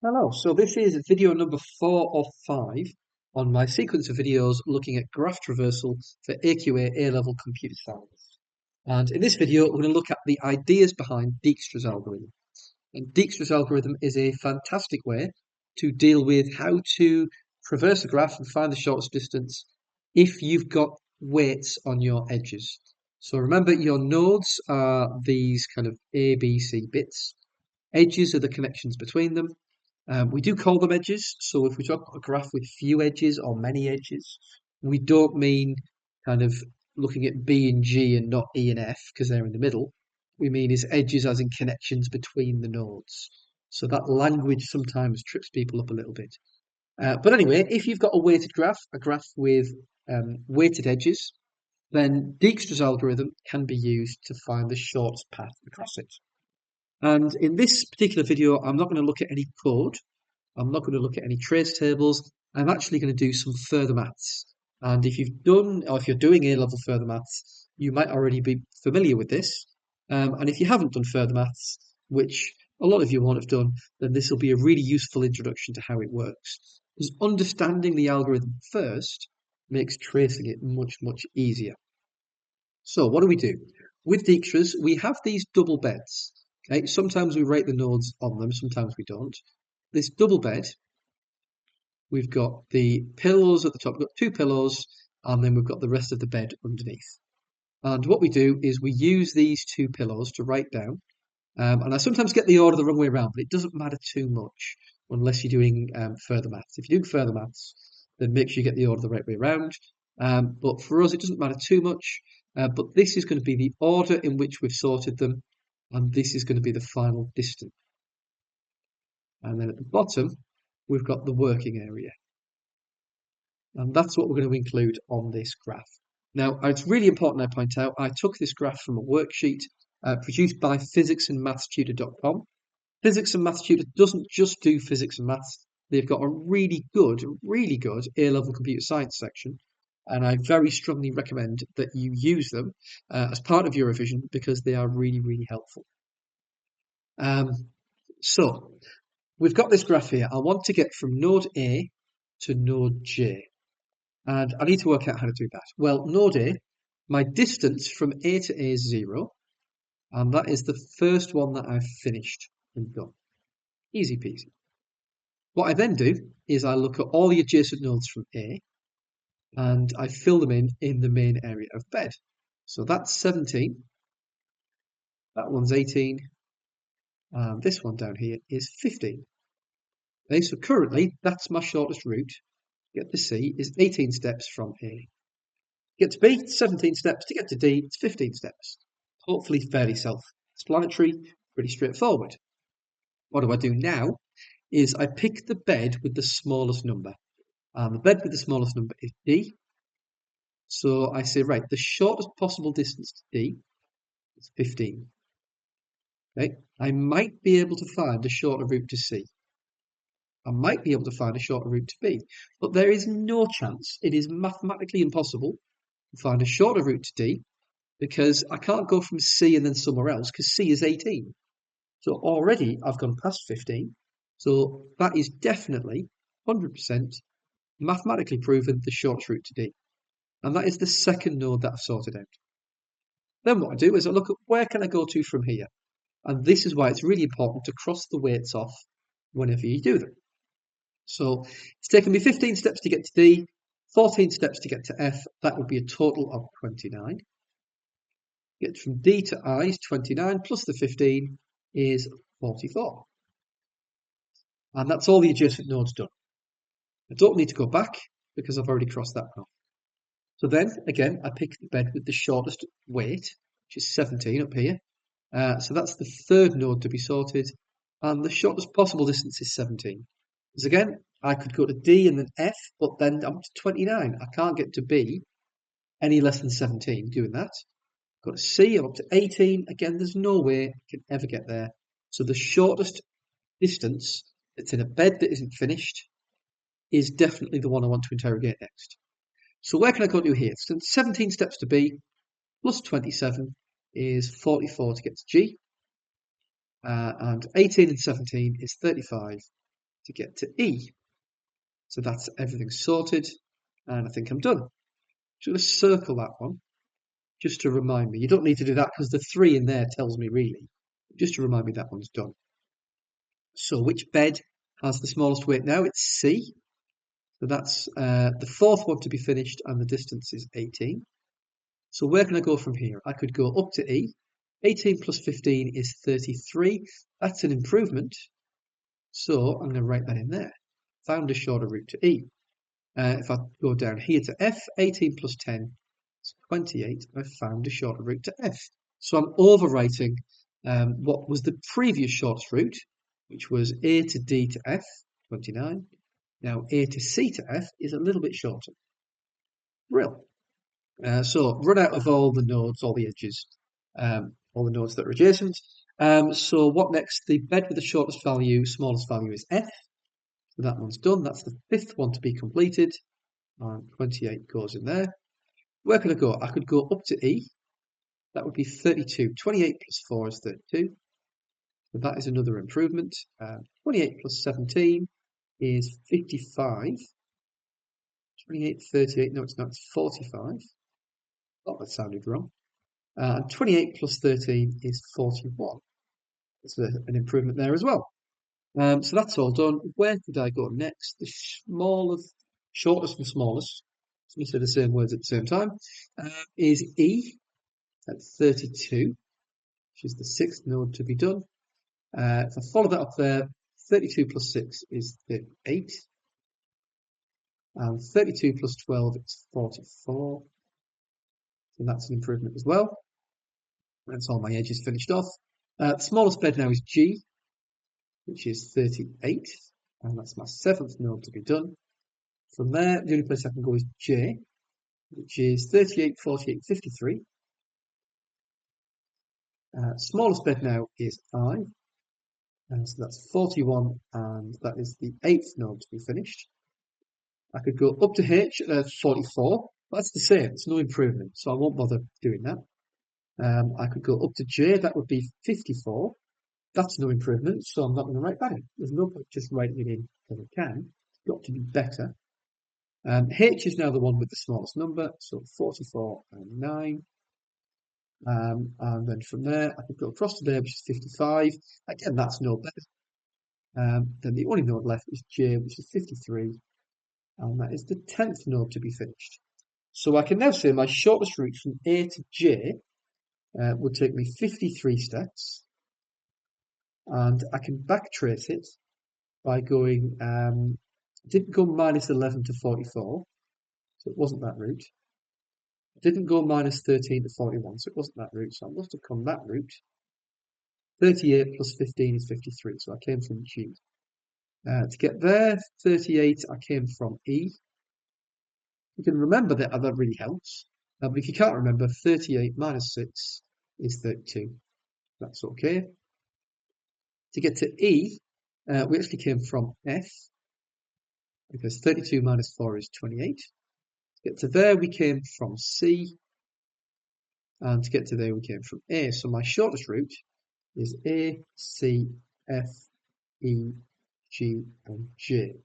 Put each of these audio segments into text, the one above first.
Hello, so this is video number 4 of 5 on my sequence of videos looking at graph traversal for AQA A-level computer science. And in this video, we're going to look at the ideas behind Dijkstra's algorithm. And Dijkstra's algorithm is a fantastic way to deal with how to traverse a graph and find the shortest distance if you've got weights on your edges. So remember, your nodes are these kind of A, B, C bits. Edges are the connections between them. We do call them edges. So if we talk about a graph with few edges or many edges, we don't mean kind of looking at B and G and not E and F because they're in the middle. We mean is edges as in connections between the nodes. So that language sometimes trips people up a little bit. But anyway, if you've got a weighted graph, a graph with weighted edges, then Dijkstra's algorithm can be used to find the shortest path across it. And in this particular video, I'm not going to look at any code. I'm not going to look at any trace tables. I'm actually going to do some further maths. And if you've done, or if you're doing A-level further maths, you might already be familiar with this. And if you haven't done further maths, which a lot of you won't have done, then this will be a really useful introduction to how it works. Because understanding the algorithm first makes tracing it much, much easier. So what do? With Dijkstra's, we have these double beds. Okay? Sometimes we write the nodes on them, sometimes we don't. This double bed, we've got the pillows at the top, we've got two pillows, and then we've got the rest of the bed underneath. And what we do is we use these two pillows to write down. And I sometimes get the order the wrong way around, but it doesn't matter too much unless you're doing further maths. If you're doing further maths, then make sure you get the order the right way around. But for us, it doesn't matter too much. But this is going to be the order in which we've sorted them, and this is going to be the final distance. And then at the bottom, we've got the working area. And that's what we're going to include on this graph. Now, it's really important I point out, I took this graph from a worksheet produced by physicsandmathstutor.com. Physics and Maths Tutor doesn't just do physics and maths. They've got a really good A-level computer science section. And I very strongly recommend that you use them as part of your revision because they are really, really helpful. So we've got this graph here. I want to get from node A to node J. And I need to work out how to do that. Well, node A, my distance from A to A is 0. And that is the first one that I've finished and done. Easy peasy. What I then do is I look at all the adjacent nodes from A and I fill them in the main area of bed. So that's 17. That one's 18. And this one down here is 15. Okay, so currently that's my shortest route. Get to C is 18 steps from A. Get to B, 17 steps. To get to D, it's 15 steps. Hopefully fairly self-explanatory, pretty straightforward. What do I do now is I pick the bed with the smallest number. And the bed with the smallest number is D. So I say, right, the shortest possible distance to D is 15. Okay, I might be able to find a shorter route to C. I might be able to find a shorter route to B, but there is no chance, it is mathematically impossible to find a shorter route to D because I can't go from C and then somewhere else because C is 18. So already I've gone past 15. So that is definitely 100% mathematically proven the shortest route to D. And that is the second node that I've sorted out. Then what I do is I look at where can I go to from here? And this is why it's really important to cross the weights off whenever you do them. So it's taken me 15 steps to get to D, 14 steps to get to F. That would be a total of 29. Get from D to I is 29 plus the 15 is 44. And that's all the adjacent nodes done. I don't need to go back because I've already crossed that one off. So then, again, I pick the bed with the shortest weight, which is 17 up here. So that's the third node to be sorted. And the shortest possible distance is 17. Because again, I could go to D and then F, but then I'm to 29. I can't get to B any less than 17 doing that. Go to C, I'm up to 18. Again, there's no way I can ever get there. So the shortest distance that's in a bed that isn't finished is definitely the one I want to interrogate next. So where can I go to here? So 17 steps to B plus 27 is 44 to get to G. And 18 and 17 is 35 to get to E. So that's everything sorted, and I think I'm done. So I'm going to circle that one, just to remind me. You don't need to do that because the 3 in there tells me really. Just to remind me that one's done. So which bed has the smallest weight now? It's C. So that's the 4th one to be finished, and the distance is 18. So where can I go from here? I could go up to E. 18 plus 15 is 33. That's an improvement. So I'm going to write that in there. Found a shorter route to E. If I go down here to F, 18 plus 10 is 28. I found a shorter route to F. So I'm overwriting what was the previous shortest route, which was A to D to F, 29. Now A to C to F is a little bit shorter. Real. So run out of all the nodes, all the edges, all the nodes that are adjacent. So what next? The bed with the shortest value, smallest value is F. So that one's done. That's the 5th one to be completed. And 28 goes in there. Where could I go? I could go up to E. That would be 32. 28 plus 4 is 32. So that is another improvement. 28 plus 17 is 55. 28, 38, no it's not, it's 45. Oh, that sounded wrong. And 28 plus 13 is 41. That's an improvement there as well. So that's all done. Where could I go next? The shortest and smallest, let me say the same words at the same time, is E at 32, which is the 6th node to be done. If I follow that up there, 32 plus 6 is 38. And 32 plus 12 is 44. So that's an improvement as well. That's all my edges finished off. The smallest bed now is G, which is 38. And that's my 7th node to be done. From there, the only place I can go is J, which is 38, 48, 53. Smallest bed now is I. So that's 41, and that is the 8th node to be finished. I could go up to H at 44. That's the same, it's no improvement, so I won't bother doing that. I could go up to J, that would be 54. That's no improvement, so I'm not going to write that in. There's no point just writing it in because I can. It's got to be better. H is now the one with the smallest number, so 44 and 9. And then from there, I could go across to there, which is 55. Again, that's no better. Then the only node left is J, which is 53. And that is the 10th node to be finished. So I can now say my shortest route from A to J would take me 53 steps. And I can backtrace it by going, didn't go minus 11 to 44, so it wasn't that route. Didn't go minus 13 to 41, so it wasn't that route, so I must have come that route. 38 plus 15 is 53, so I came from G. To get there, 38, I came from E. You can remember that, that really helps. But if you can't remember, 38 minus 6 is 32. That's okay. To get to E, we actually came from F, because 32 minus 4 is 28. To get to there, we came from C, and to get to there, we came from A. So my shortest route is A, C, F, E, G, and J.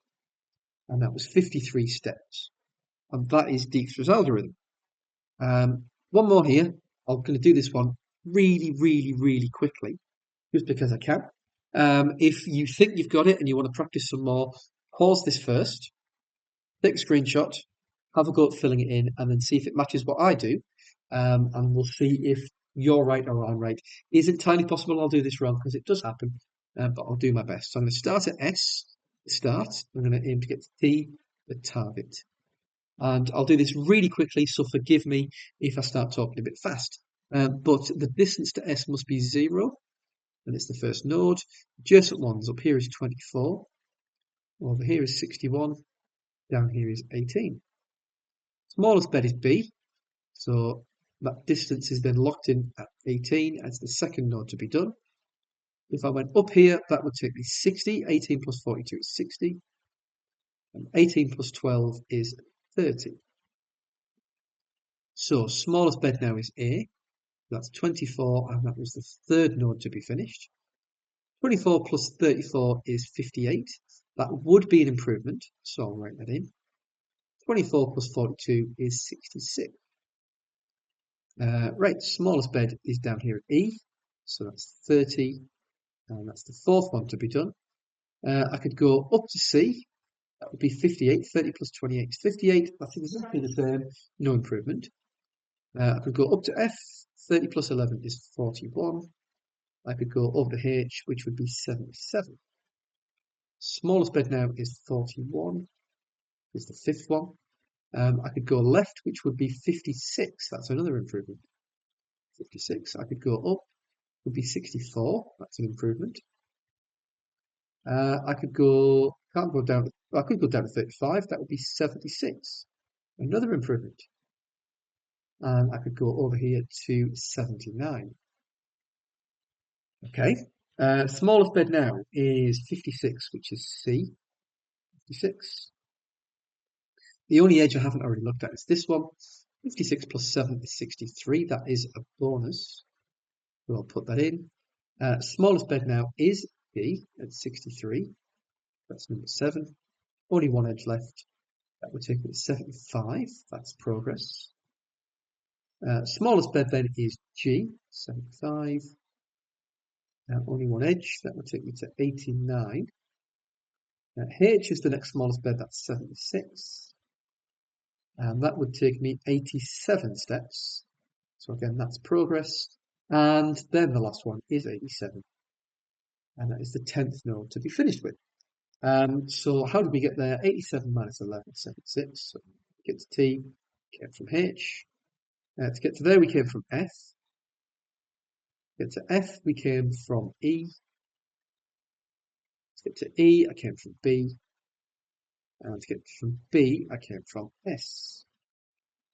And that was 53 steps. And that is Dijkstra's algorithm. One more here. I'm going to do this one really quickly, just because I can. If you think you've got it and you want to practice some more, pause this first, take a screenshot, have a go at filling it in, and then see if it matches what I do. And we'll see if you're right or I'm right. Is it entirely possible I'll do this wrong? Because it does happen, but I'll do my best. So I'm going to start at S, start. I'm going to aim to get to T, the target. And I'll do this really quickly, so forgive me if I start talking a bit fast. But the distance to S must be 0, and it's the first node. Adjacent ones, up here is 24, over here is 61, down here is 18. Smallest bed is B, so that distance is then locked in at 18 as the second node to be done. If I went up here, that would take me 60. 18 plus 42 is 60. And 18 plus 12 is 30. So smallest bed now is A. That's 24, and that was the third node to be finished. 24 plus 34 is 58. That would be an improvement, so I'll write that in. 24 plus 42 is 66. Right, smallest bed is down here at E, so that's 30, and that's the fourth one to be done. I could go up to C, that would be 58. 30 plus 28 is 58. That's exactly the same, no improvement. I could go up to F, 30 plus 11 is 41. I could go over to H, which would be 77. Smallest bed now is 41, is the fifth one. I could go left, which would be 56. That's another improvement. 56. I could go up, would be 64. That's an improvement. I could go, can't go down, I could go down to 35. That would be 76. Another improvement. And I could go over here to 79. Okay. Smallest bed now is 56, which is C. 56. The only edge I haven't already looked at is this one. 56 plus 7 is 63. That is a bonus. So I'll put that in. Smallest bed now is D at 63. That's number 7. Only one edge left. That would take me to 75. That's progress. Smallest bed then is G, 75. Only one edge. That would take me to 89. H is the next smallest bed. That's 76. And that would take me 87 steps. So again, that's progress. And then the last one is 87. And that is the 10th node to be finished with. So how did we get there? 87 minus 11 is 76. So get to T, came from H. To get to there, we came from F. To get to F, we came from E. To get to E, I came from B. And to get from B, I came from S.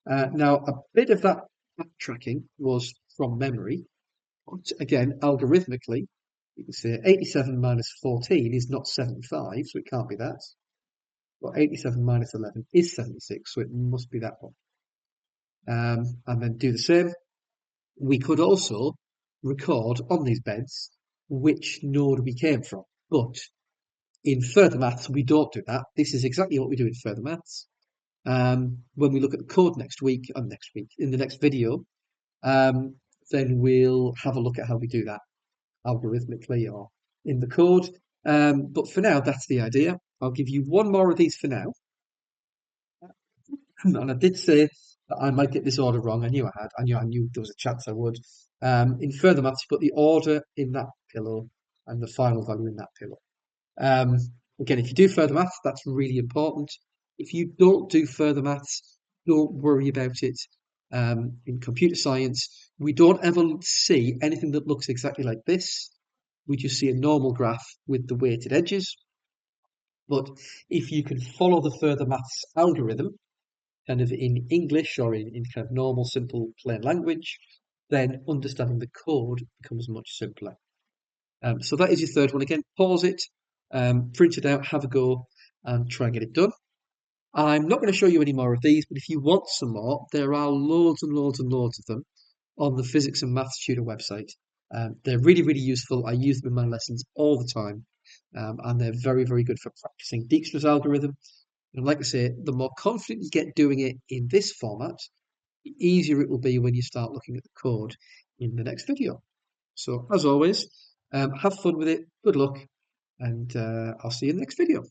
Now, a bit of that backtracking was from memory. But again, algorithmically, you can say 87 minus 14 is not 75, so it can't be that. But 87 minus 11 is 76, so it must be that one. And then do the same. We could also record on these beds which node we came from. But in further maths, we don't do that. This is exactly what we do in further maths. When we look at the code next week, in the next video, then we'll have a look at how we do that algorithmically or in the code. But for now, that's the idea. I'll give you one more of these for now. And I did say that I might get this order wrong. I knew I had. I knew there was a chance I would. In further maths, you put the order in that pillow and the final value in that pillow. Again, if you do further maths, that's really important. If you don't do further maths, don't worry about it. In computer science, we don't ever see anything that looks exactly like this. We just see a normal graph with the weighted edges. But if you can follow the further maths algorithm, kind of in English or in kind of normal, simple, plain language, then understanding the code becomes much simpler. So that is your third one. Again, pause it, print it out, have a go, and try and get it done. I'm not going to show you any more of these, but if you want some more, there are loads and loads and loads of them on the Physics and Maths Tutor website. They're really, really useful. I use them in my lessons all the time, and they're very, very good for practicing Dijkstra's algorithm. And like I say, the more confident you get doing it in this format, the easier it will be when you start looking at the code in the next video. So as always, have fun with it, good luck, and I'll see you in the next video.